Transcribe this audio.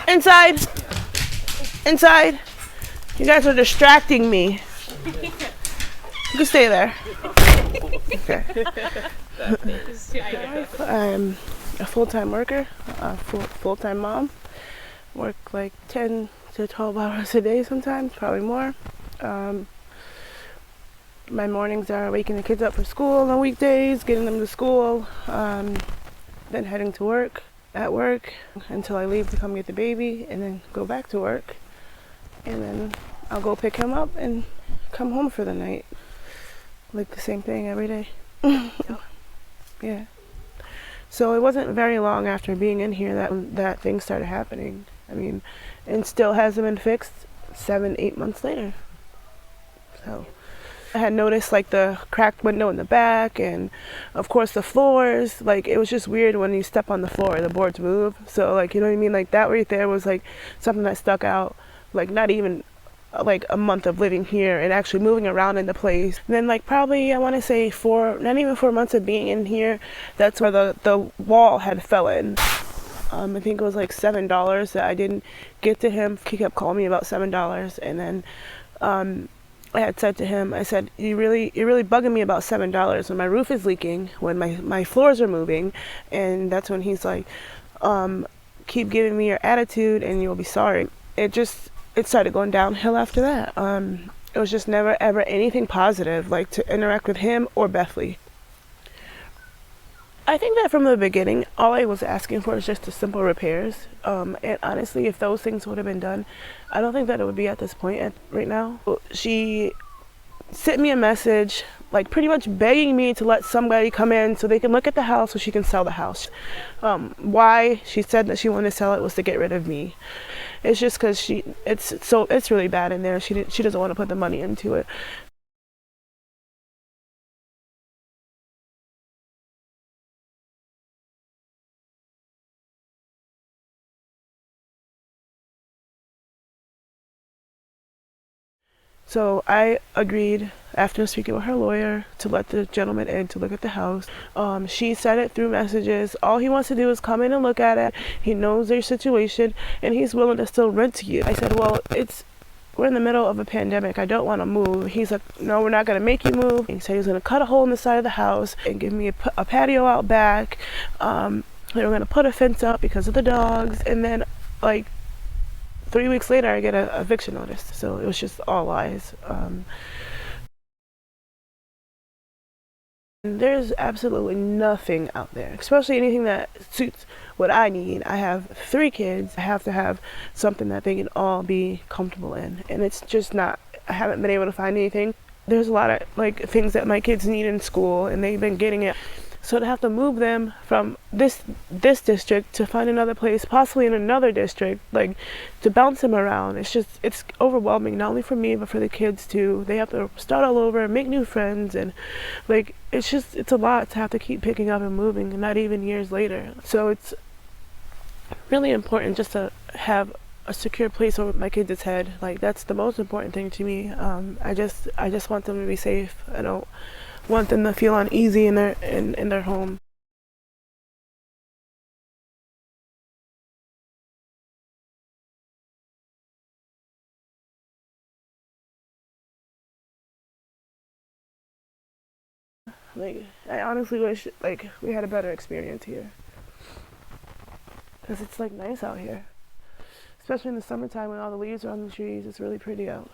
Inside. Inside. You guys are distracting me. You can stay there. Okay. I'm a full-time worker, a full-time mom. Work like 10 to 12 hours a day sometimes, probably more. My mornings are waking the kids up for school on the weekdays, getting them to school, then heading to work, at work, until I leave to come get the baby, and then go back to work. And then I'll go pick him up and come home for the night. Like the same thing every day. Yeah. So it wasn't very long after being in here that things started happening. I mean, and still hasn't been fixed 7-8 months later. So I had noticed like the cracked window in the back, and of course the floors, like it was just weird when you step on the floor, the boards move. So like, you know what I mean? Like that right there was like something that stuck out, like not even like a month of living here and actually moving around in the place. And then like probably I want to say not even 4 months of being in here, that's where the wall had fell in. I think it was like $7 that I didn't get to him. He kept calling me about $7, and then I had said to him, I said, you're really bugging me about $7 when my roof is leaking, when my floors are moving. And that's when he's like, keep giving me your attitude and you'll be sorry. It started going downhill after that. It was just never ever anything positive, like to interact with him or Bethli. I think that from the beginning, all I was asking for is just the simple repairs. And honestly, if those things would have been done, I don't think that it would be at this point right now. She sent me a message, like pretty much begging me to let somebody come in so they can look at the house so she can sell the house. Why she said that she wanted to sell it was to get rid of me. It's just because it's really bad in there. She doesn't want to put the money into it. So I agreed, after speaking with her lawyer, to let the gentleman in to look at the house. She said it through messages. All he wants to do is come in and look at it. He knows their situation, and he's willing to still rent to you. I said, well, we're in the middle of a pandemic. I don't want to move. He's like, no, we're not going to make you move. He said he was going to cut a hole in the side of the house and give me a patio out back. They were going to put a fence up because of the dogs. And then, like, 3 weeks later, I get a eviction notice. So it was just all lies. There's absolutely nothing out there, especially anything that suits what I need. I have 3 kids. I have to have something that they can all be comfortable in. And it's just not, I haven't been able to find anything. There's a lot of like things that my kids need in school, and they've been getting it. So to have to move them from this district to find another place, possibly in another district, like to bounce them around, it's overwhelming, not only for me, but for the kids too. They have to start all over, make new friends, and like, it's a lot to have to keep picking up and moving, not even years later. So it's really important just to have a secure place over my kids' head. Like, that's the most important thing to me. I just want them to be safe. I don't want them to feel uneasy in their home. Like, I honestly wish like we had a better experience here, because it's like nice out here, especially in the summertime when all the leaves are on the trees. It's really pretty out.